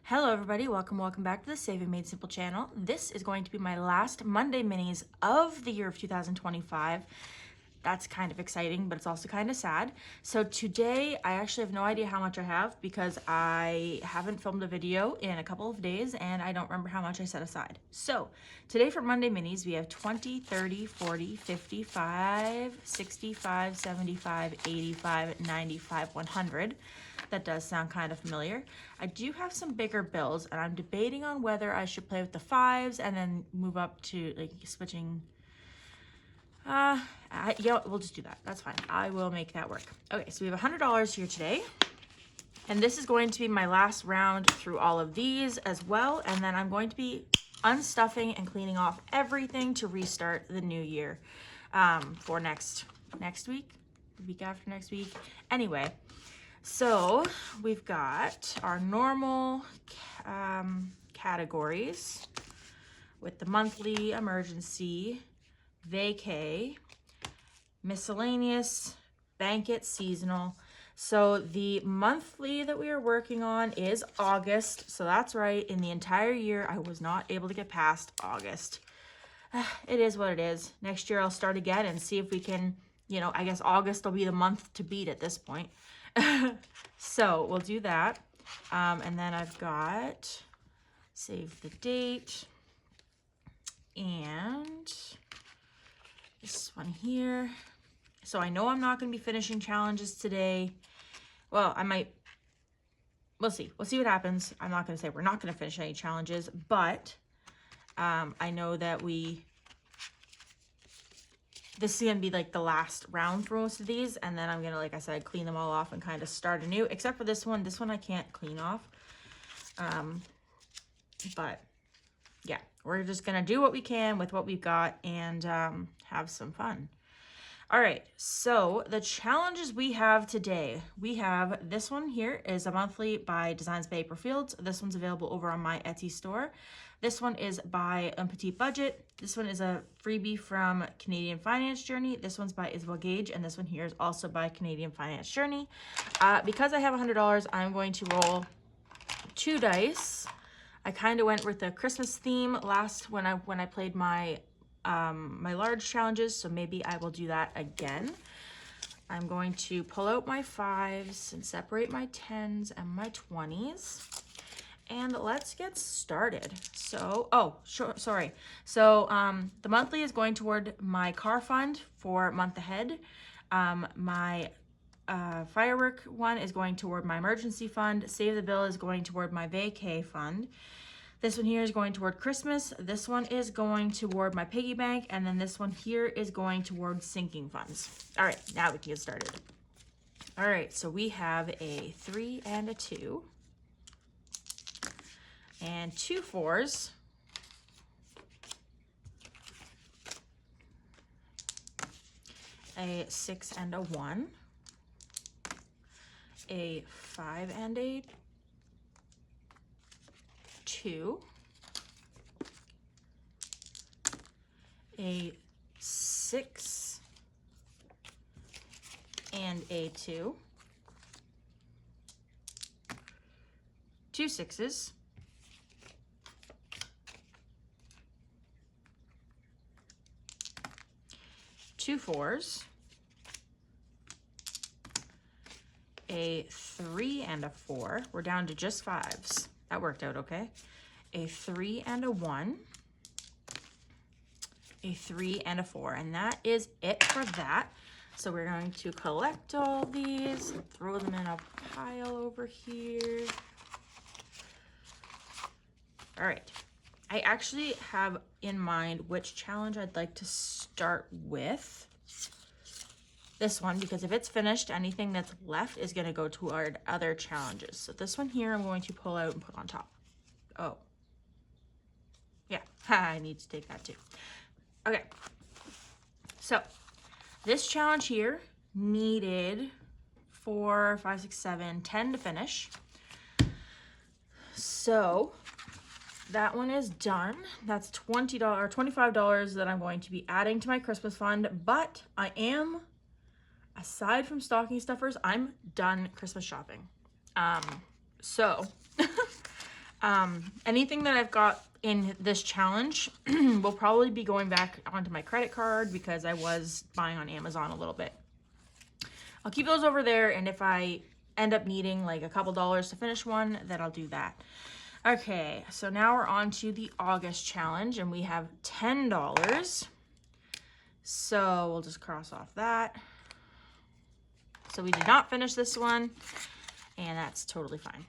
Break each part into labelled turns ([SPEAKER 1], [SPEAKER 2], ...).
[SPEAKER 1] Hello everybody, welcome back to the Saving Made Simple channel. This is going to be my last Monday minis of the year of 2025. That's kind of exciting, but it's also kind of sad. So today, I actually have no idea how much I have because I haven't filmed a video in a couple of days and I don't remember how much I set aside. So today for Monday minis, we have 20, 30, 40, 55, 65, 75, 85, 95, 100. That does sound kind of familiar. I do have some bigger bills and I'm debating on whether I should play with the fives and then move up to like switching. Yeah, we'll just do that. That's fine. I will make that work. Okay, so we have $100 here today. And this is going to be my last round through all of these as well. And then I'm going to be unstuffing and cleaning off everything to restart the new year for next week, the week after next week. Anyway, so we've got our normal categories with the monthly, emergency, vacay, miscellaneous, banquet, seasonal. So the monthly that we are working on is August. So that's right. In the entire year, I was not able to get past August. It is what it is. Next year, I'll start again and see if we can, I guess August will be the month to beat at this point. So we'll do that. And then I've got save the date and this one here. So I know I'm not going to be finishing challenges today. Well, I might. We'll see. We'll see what happens. I'm not going to say we're not going to finish any challenges, but I know that this is going to be like the last round for most of these. And then I'm going to, like I said, clean them all off and kind of start anew, except for this one. This one I can't clean off. But yeah, we're just going to do what we can with what we've got and have some fun. All right, so the challenges we have today, we have this one here is a monthly by Designs by April Fields. This one's available over on my Etsy store. This one is by Petit Budget. This one is a freebie from Canadian Finance Journey. This one's by Isabel Gege, and this one here is also by Canadian Finance Journey. Because I have $100, I'm going to roll 2 dice. I kind of went with the Christmas theme last when I played my my large challenges, so maybe I will do that again. I'm going to pull out my 5s and separate my 10s and my 20s. And let's get started. So, sorry. So the monthly is going toward my car fund for month ahead. My firework one is going toward my emergency fund. Save the bill is going toward my vacay fund. This one here is going toward Christmas. This one is going toward my piggy bank. And then this one here is going toward sinking funds. All right, now we can get started. All right, so we have a 3 and a 2. And 2 4s. A 6 and a 1. A 5 and a 2, a 6 and a 2, 2 6s, two 4s, a 3 and a 4. We're down to just 5s. That worked out okay. A 3 and a 1, a 3 and a 4, and that is it for that. So we're going to collect all these and throw them in a pile over here. All right. I actually have in mind which challenge I'd like to start with. This one, because if it's finished, anything that's left is going to go toward other challenges. So this one here, I'm going to pull out and put on top. Oh. Yeah, I need to take that too. Okay. So this challenge here needed 4, 5, 6, 7, 10 to finish. So that one is done. That's $20 or $25 that I'm going to be adding to my Christmas fund, but I am, aside from stocking stuffers, I'm done Christmas shopping. So Anything that I've got in this challenge will probably be going back onto my credit card because I was buying on Amazon a little bit. I'll keep those over there, and if I end up needing like a couple dollars to finish one, then I'll do that. Okay, so now we're on to the August challenge, and we have $10. So we'll just cross off that. So we did not finish this one, and that's totally fine.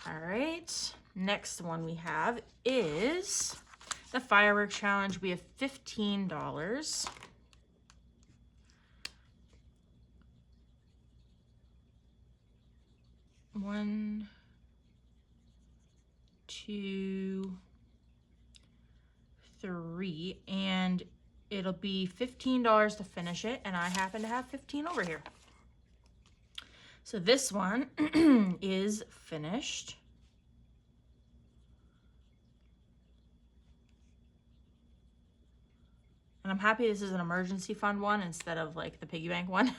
[SPEAKER 1] All right, next one we have is the fireworks challenge. We have $15. One, two, three, and it'll be $15 to finish it, and I happen to have 15 over here. So this one is finished. And I'm happy this is an emergency fund one instead of like the piggy bank one.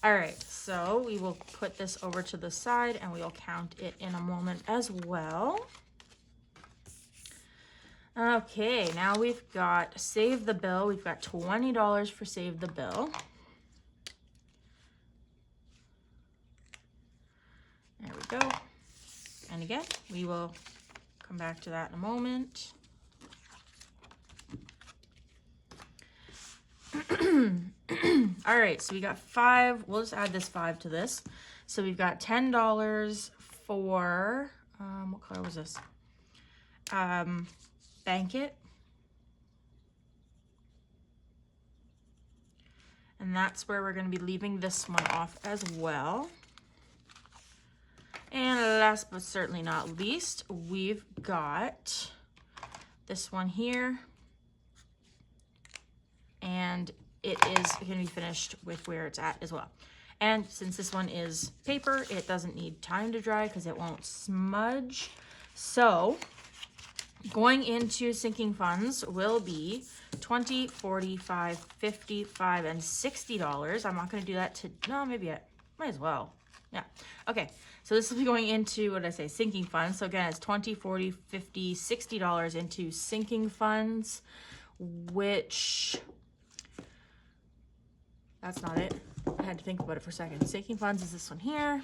[SPEAKER 1] All right, so we will put this over to the side and we'll count it in a moment as well. Okay, now we've got Save the Bill. We've got $20 for Save the Bill. There we go. And again, we will come back to that in a moment. All right, so we got 5. We'll just add this 5 to this. So we've got $10 for, what color was this? Bank It. And that's where we're going to be leaving this one off as well. And last but certainly not least, we've got this one here. And it is going to be finished with where it's at as well. And since this one is paper, it doesn't need time to dry because it won't smudge. So going into sinking funds will be $20, $40, $5, $50, $5, and $60. I'm not going to do that to, no, maybe I might as well. Yeah. Okay. So this will be going into, what did I say, sinking funds. So again, it's $20, $40, $50, $60 into sinking funds, which, that's not it. I had to think about it for a second. Sinking funds is this one here.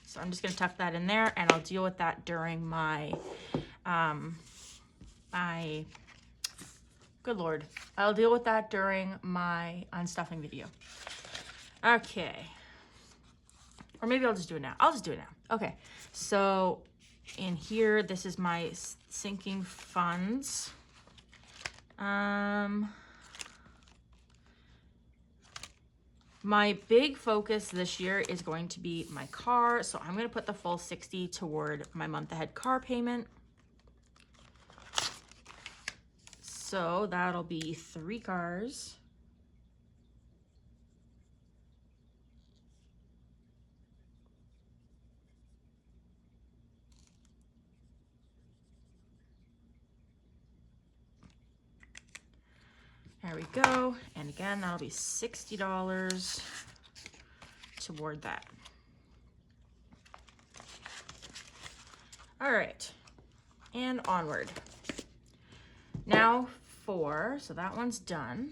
[SPEAKER 1] So I'm just going to tuck that in there, and I'll deal with that during my, good Lord. I'll deal with that during my unstuffing video. Okay. Or maybe I'll just do it now. I'll just do it now. Okay. So in here, this is my sinking funds. My big focus this year is going to be my car. So I'm going to put the full 60 toward my month ahead car payment. So that'll be 3 cars. There we go. And again, that'll be $60 toward that. All right. And onward. Now so that one's done.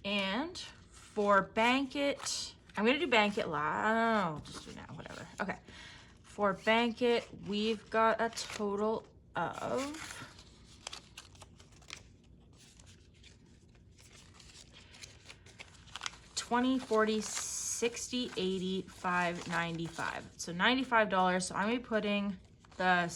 [SPEAKER 1] And for Bank It, I'm going to do Bank It live. Oh, just do now, whatever. Okay. For Bank It, we've got a total of $20, $40, $60, $80, $5, $95. So $95. So I'm going to be putting the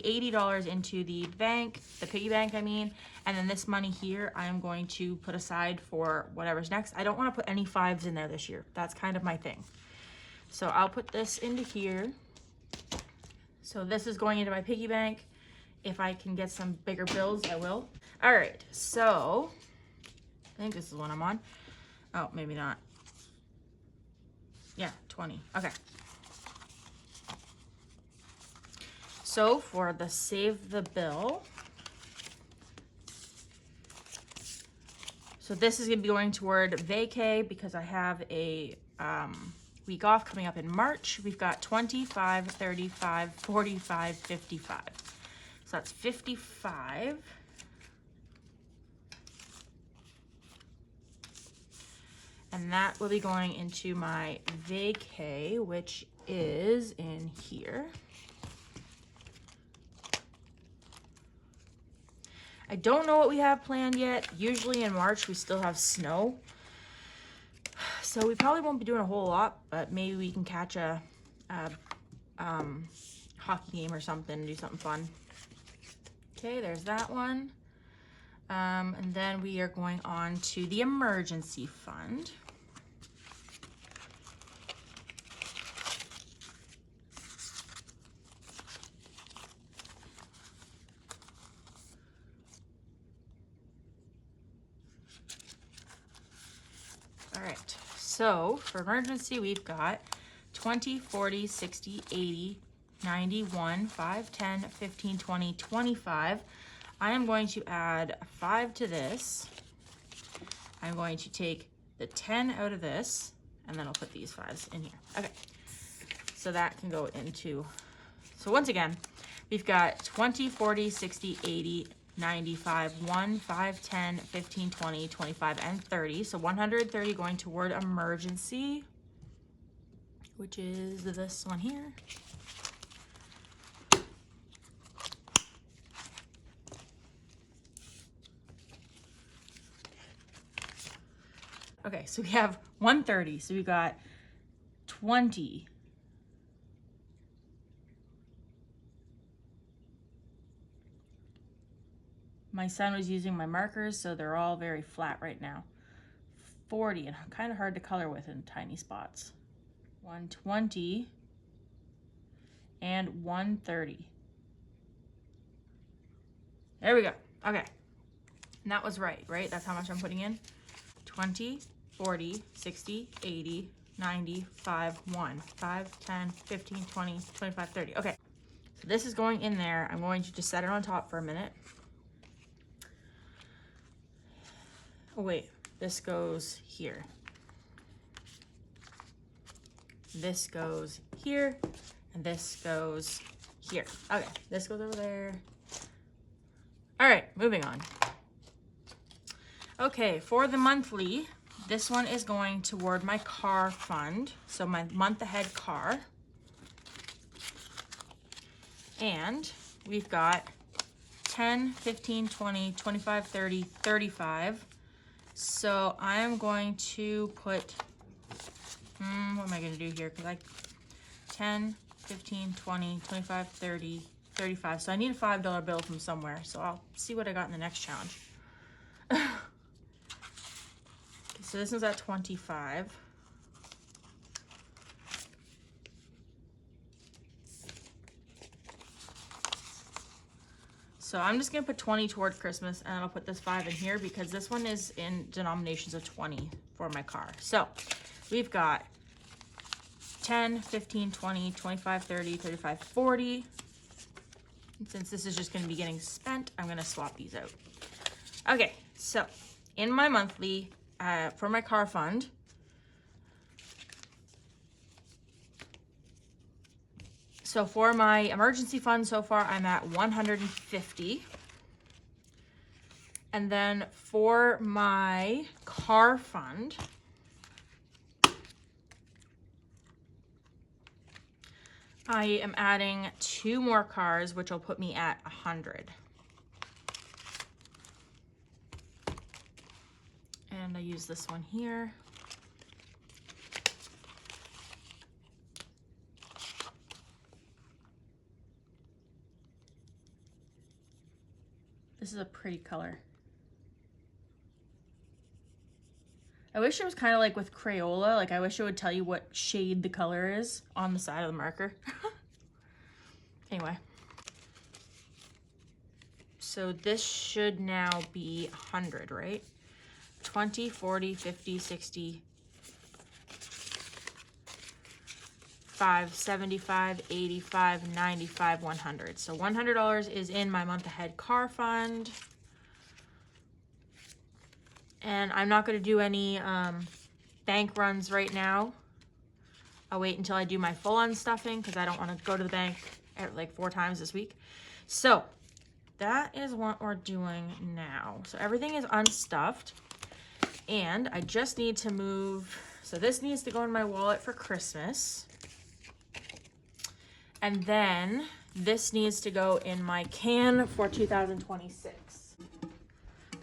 [SPEAKER 1] $80 into the bank, the piggy bank, I mean, and then this money here I am going to put aside for whatever's next. I don't want to put any 5s in there this year. That's kind of my thing. So I'll put this into here. So this is going into my piggy bank. If I can get some bigger bills, I will. All right, so I think this is the one I'm on. Oh, maybe not. Yeah, 20. Okay. So for the Save the Bill, so this is going to be going toward vacay because I have a week off coming up in March. We've got 25, 35, 45, 55. So that's 55. And that will be going into my vacay, which is in here. I don't know what we have planned yet. Usually in March we still have snow. So we probably won't be doing a whole lot, but maybe we can catch a hockey game or something, do something fun. Okay, there's that one. And then we are going on to the emergency fund. All right, so for emergency, we've got 20, 40, 60, 80, 91, 5, 10, 15, 20, 25. I am going to add 5 to this. I'm going to take the 10 out of this, and then I'll put these 5s in here. Okay, so that can go into, so once again, we've got 20, 40, 60, 80, 95, 1, 5, 10, 15, 20, 25, and 30. So 130 going toward emergency, which is this one here. Okay, so we have 130. So we got 20. My son was using my markers, so they're all very flat right now. 40, and kind of hard to color with in tiny spots. 120 and 130. There we go. Okay. And that was right? That's how much I'm putting in. 20, 40, 60, 80, 90, 5, 1, 5, 10, 15, 20, 25, 30. Okay. So this is going in there. I'm going to just set it on top for a minute. Oh wait, this goes here. This goes here, and this goes here. Okay, this goes over there. All right, moving on. Okay, for the monthly, this one is going toward my car fund. So my month ahead car. And we've got 10, 15, 20, 25, 30, 35. So I'm going to put, what am I going to do here? Because I 10, 15, 20, 25, 30, 35. So I need a $5 bill from somewhere. So I'll see what I got in the next challenge. So this one's at 25. So I'm just gonna put 20 toward Christmas, and I'll put this 5 in here because this one is in denominations of 20 for my car. So we've got 10, 15, 20, 25, 30, 35, 40. And since this is just gonna be getting spent, I'm gonna swap these out. Okay, so in my monthly, for my car fund, so for my emergency fund so far, I'm at 150. And then for my car fund, I am adding 2 more cars, which will put me at 100. And I use this one here. This is a pretty color. I wish it was kind of like with Crayola. Like I wish it would tell you what shade the color is on the side of the marker. Anyway. So this should now be 100, right? 20, 40, 50, 60, 5, 75, 85, 95, 100. So $100 is in my month ahead car fund. And I'm not going to do any bank runs right now. I'll wait until I do my full unstuffing because I don't want to go to the bank like 4 times this week. So that is what we're doing now. So everything is unstuffed, and I just need to move. So this needs to go in my wallet for Christmas. And then this needs to go in my can for 2026.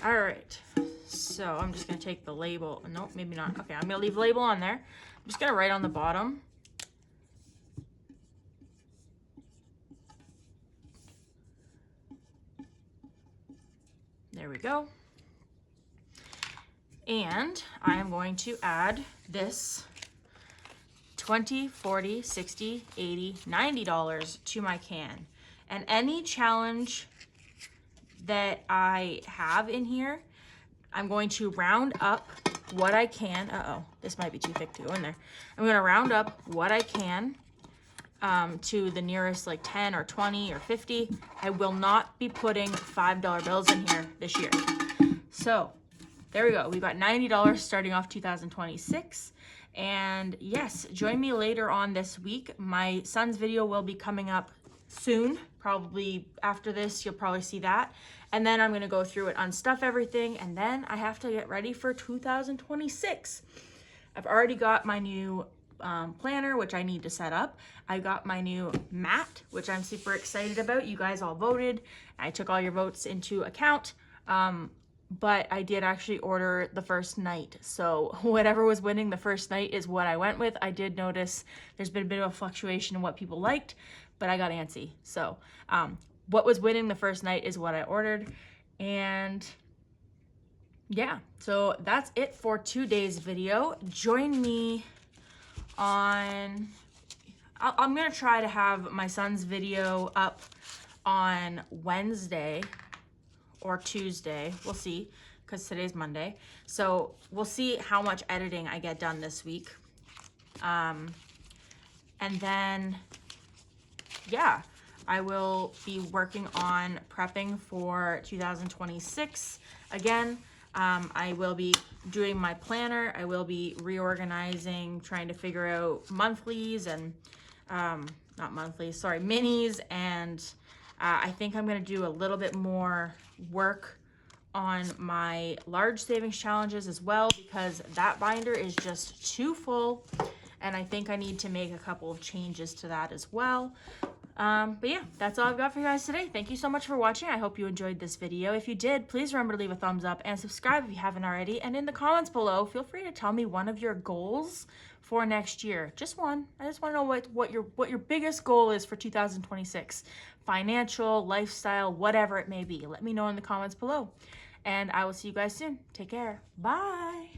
[SPEAKER 1] All right, so I'm just gonna take the label. Nope, maybe not. Okay, I'm gonna leave the label on there. I'm just gonna write on the bottom. There we go. And I am going to add this $20, $40, $60, $80, $90 to my can. And any challenge that I have in here, I'm going to round up what I can. Uh-oh, this might be too thick to go in there. I'm gonna round up what I can to the nearest like 10 or 20 or 50. I will not be putting $5 bills in here this year. So there we go. We've got $90 starting off 2026. And yes, join me later on this week. My son's video will be coming up soon. Probably after this, you'll probably see that. And then I'm going to go through it, unstuff everything, and then I have to get ready for 2026. I've already got my new planner, which I need to set up. I got my new mat, which I'm super excited about. You guys all voted. I took all your votes into account. But I did actually order the first night. So whatever was winning the first night is what I went with. I did notice there's been a bit of a fluctuation in what people liked, but I got antsy. So what was winning the first night is what I ordered. And yeah, so that's it for today's video. Join me on, I'm gonna try to have my son's video up on Wednesday or Tuesday. We'll see, because today's Monday. So we'll see how much editing I get done this week. And then, yeah, I will be working on prepping for 2026. Again, I will be doing my planner. I will be reorganizing, trying to figure out monthlies and, not monthlies, sorry, minis. And I think I'm gonna do a little bit more work on my large savings challenges as well, because that binder is just too full, and I think I need to make a couple of changes to that as well. But yeah, that's all I've got for you guys today. Thank you so much for watching. I hope you enjoyed this video. If you did, please remember to leave a thumbs up and subscribe if you haven't already. And in the comments below, feel free to tell me one of your goals for next year. Just one. I just want to know what your biggest goal is for 2026. Financial, lifestyle, whatever it may be. Let me know in the comments below. And I will see you guys soon. Take care. Bye.